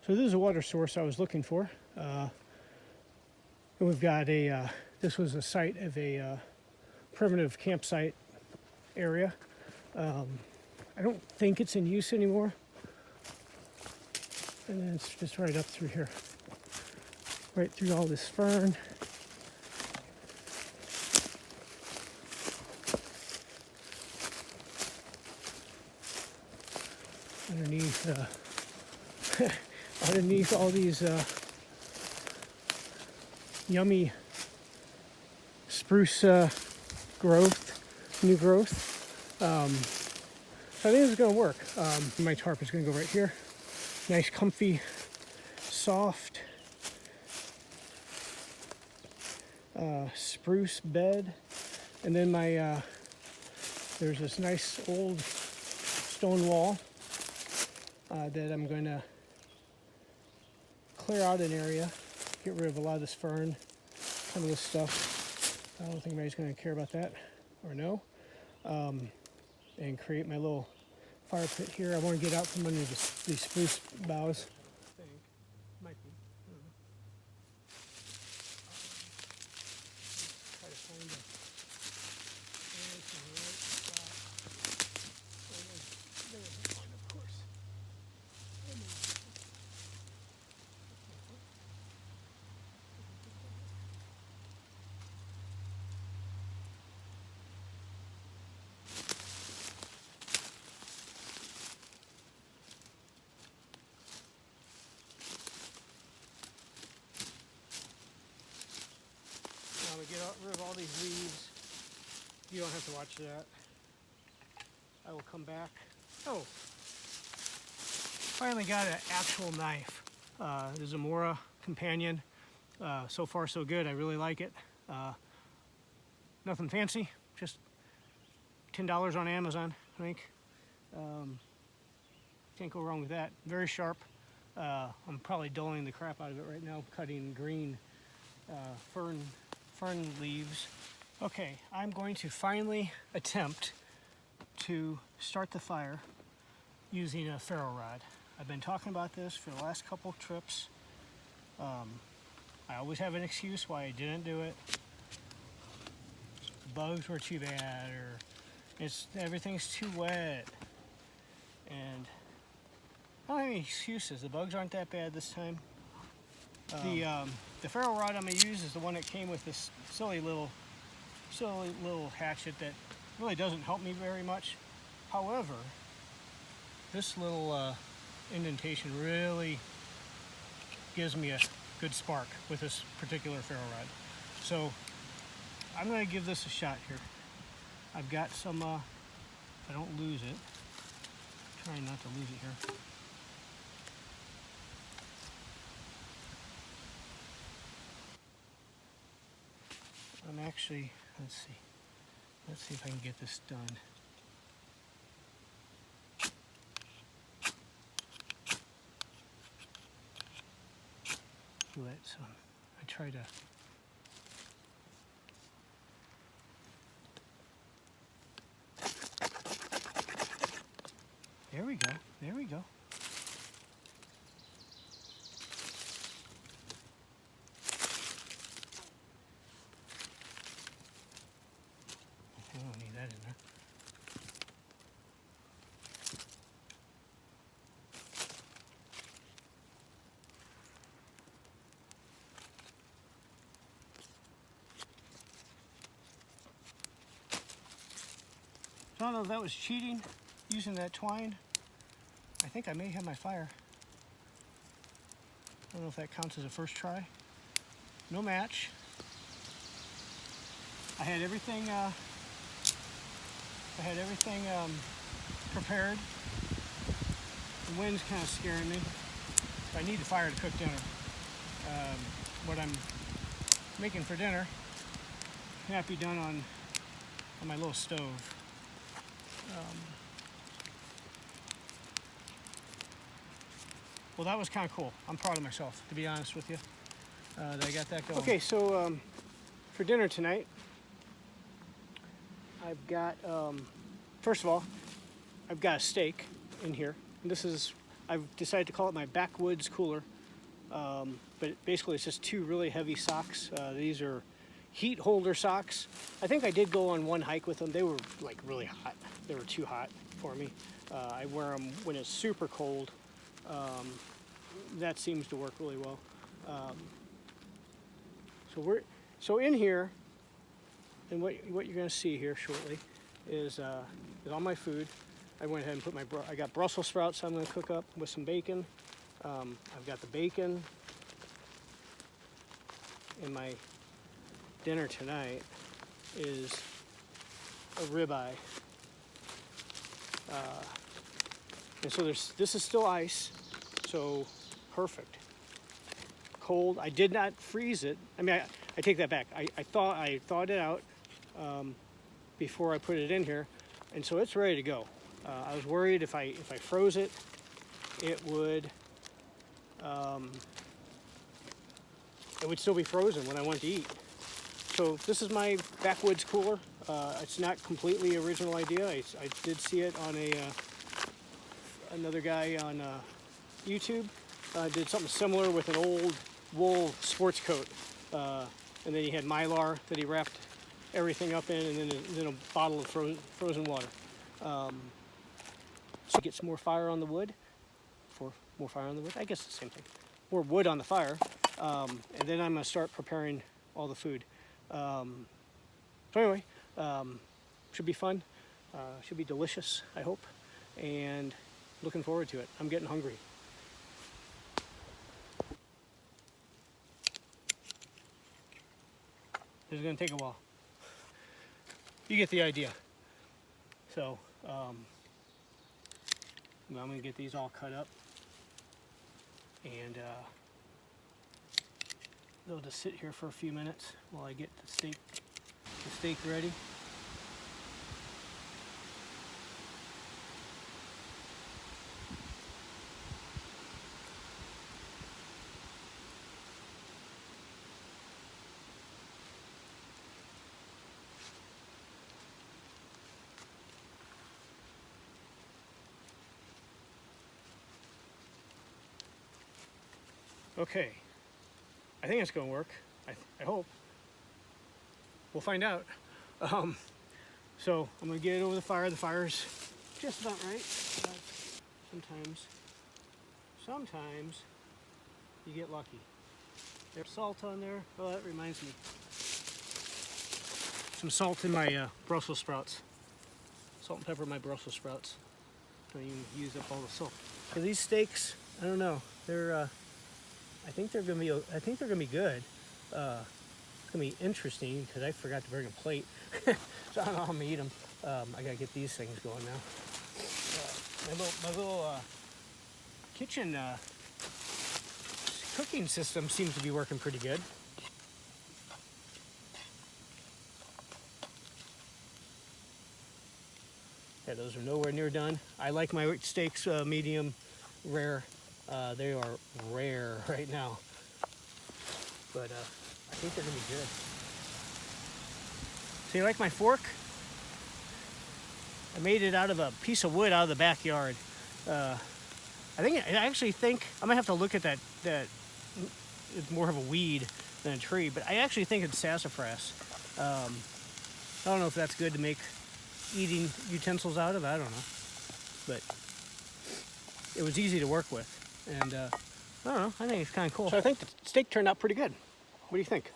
So this is a water source I was looking for. And we've got this was a site of a primitive campsite area. I don't think it's in use anymore. And then it's just right up through here. Right through all this fern. Underneath, underneath all these yummy spruce new growth. So I think this is going to work. My tarp is going to go right here. Nice, comfy, soft spruce bed. And then there's this nice old stone wall that I'm going to clear out an area, get rid of a lot of this fern, some of this stuff. I don't think anybody's going to care about that or no. And create my little fire pit here. I want to get out from under these spruce boughs. I think. Might be. I don't know. Try to find a nice and right spot. There is one, of course. Now we get rid of all these leaves. You don't have to watch that. I will come back. Oh, finally got an actual knife. This is a Mora Companion. So far so good. I really like it. Nothing fancy, just $10 on Amazon, I think. Can't go wrong with that. Very sharp. I'm probably dulling the crap out of it right now, cutting green fern leaves. Okay, I'm going to finally attempt to start the fire using a ferro rod. I've been talking about this for the last couple of trips. I always have an excuse why I didn't do it. Bugs were too bad, or everything's too wet. And I don't have any excuses. The bugs aren't that bad this time. The ferro rod I'm going to use is the one that came with this silly little hatchet that really doesn't help me very much. However, this little indentation really gives me a good spark with this particular ferro rod. So I'm going to give this a shot here. I've got some, if I don't lose it, trying not to lose it here. I'm actually, let's see if I can get this done. So I try to there we go. I don't need that in there. I don't know if that was cheating, using that twine. I think I may have my fire. I don't know if that counts as a first try. No match. I had everything prepared. The wind's kind of scaring me. I need the fire to cook dinner. What I'm making for dinner can't be done on my little stove. Well, that was kind of cool. I'm proud of myself, to be honest with you, that I got that going. Okay, so for dinner tonight, I've got, first of all, I've got a steak in here. This is, I've decided to call it my backwoods cooler. But basically it's just two really heavy socks. These are heat holder socks. I think I did go on one hike with them. They were like really hot. They were too hot for me. I wear them when it's super cold. That seems to work really well. So in here, and what you're going to see here shortly is all my food. I went ahead and put I got Brussels sprouts I'm going to cook up with some bacon. I've got the bacon. And my dinner tonight is a ribeye. And so this is still ice, so perfect. Cold. I did not freeze it. I mean, I take that back. I thawed it out before I put it in here, and so it's ready to go. I was worried if I froze it, it would still be frozen when I went to eat. So this is my backwoods cooler. It's not completely original idea. I did see it on another guy on YouTube. Did something similar with an old wool sports coat. And then he had Mylar that he wrapped everything up in, and then a bottle of frozen water. So get some more fire on the wood. More fire on the wood? I guess it's the same thing. More wood on the fire. And then I'm going to start preparing all the food. So anyway, should be fun. Should be delicious, I hope. And looking forward to it. I'm getting hungry. This is going to take a while. You get the idea. So, I'm going to get these all cut up. And they'll just sit here for a few minutes while I get the steak ready. Okay, I think it's going to work. I hope. We'll find out. So I'm going to get it over the fire. The fire's just about right. But sometimes you get lucky. There's salt on there. Oh, that reminds me. Some salt in my Brussels sprouts. Salt and pepper in my Brussels sprouts. Don't even use up all the salt. So these steaks, I don't know. They're I think they're gonna be good. It's gonna be interesting because I forgot to bring a plate, so I don't know how I'm gonna eat them. I gotta get these things going now. My little kitchen cooking system seems to be working pretty good. Yeah, those are nowhere near done. I like my steaks medium rare. They are rare right now, but I think they're gonna be good. So you like my fork? I made it out of a piece of wood out of the backyard. I actually think I'm gonna have to look at that. It's more of a weed than a tree, but I actually think it's sassafras. I don't know if that's good to make eating utensils out of. I don't know, but it was easy to work with. And I don't know, I think it's kind of cool. So I think the steak turned out pretty good. What do you think?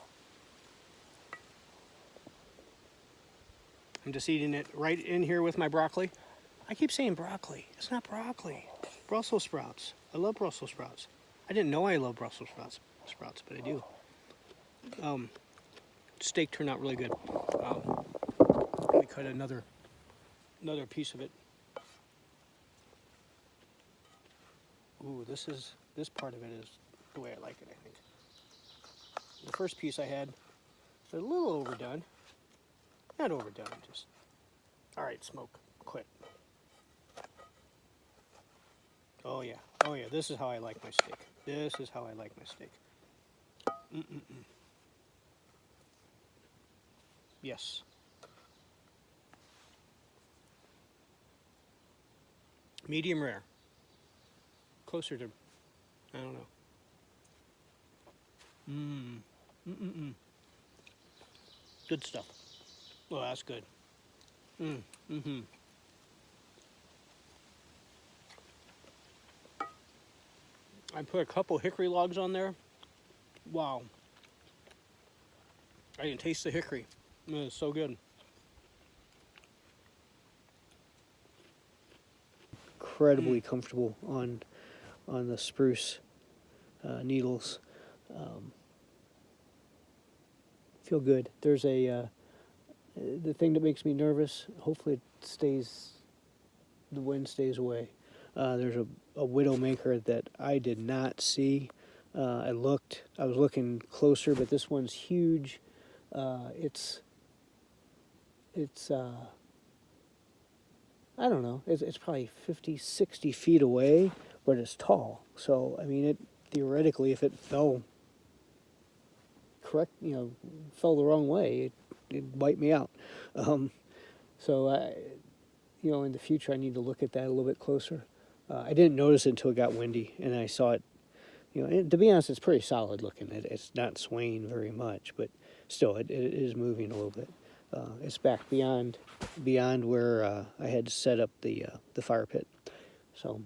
I'm just eating it right in here with my broccoli. I keep saying broccoli. It's not broccoli. Brussels sprouts. I love Brussels sprouts. I didn't know I love Brussels sprouts, but I do. Steak turned out really good. Let me cut another piece of it. Ooh, this part of it is the way I like it, I think. The first piece I had was a little overdone. Not overdone, just... Alright, smoke, quit. Oh yeah, this is how I like my steak. This is how I like my steak. Yes. Medium rare. closer to, I don't know. Good stuff. Oh, that's good. I put a couple hickory logs on there. Wow. I can taste the hickory. It's so good. Incredibly comfortable on the spruce needles. Feel good. There's the thing that makes me nervous. Hopefully, the wind stays away. There's a widowmaker that I did not see. I was looking closer, but this one's huge. It's I don't know, it's probably 50, 60 feet away, but it's tall. So, I mean, it theoretically, if it fell fell the wrong way, it'd wipe me out. So, in the future, I need to look at that a little bit closer. I didn't notice it until it got windy, and I saw it. And to be honest, it's pretty solid looking. It's not swaying very much, but still, it is moving a little bit. It's back beyond where I had set up the fire pit. So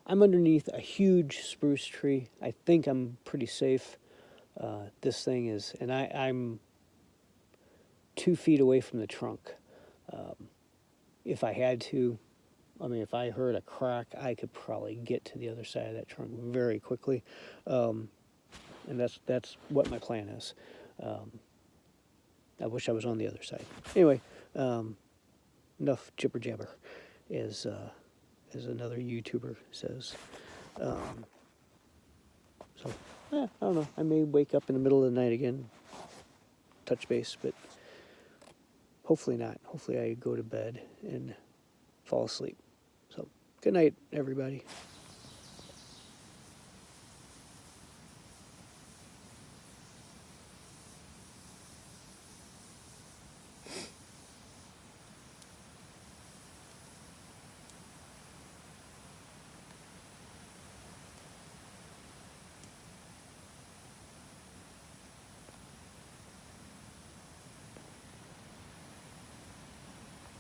I'm underneath a huge spruce tree. I think I'm pretty safe. This thing is, and I'm 2 feet away from the trunk. If I had to, if I heard a crack, I could probably get to the other side of that trunk very quickly. And that's what my plan is. I wish I was on the other side. Anyway, enough jibber jabber, as another YouTuber says. I don't know. I may wake up in the middle of the night again, touch base, but hopefully not. Hopefully I go to bed and fall asleep. So, good night, everybody.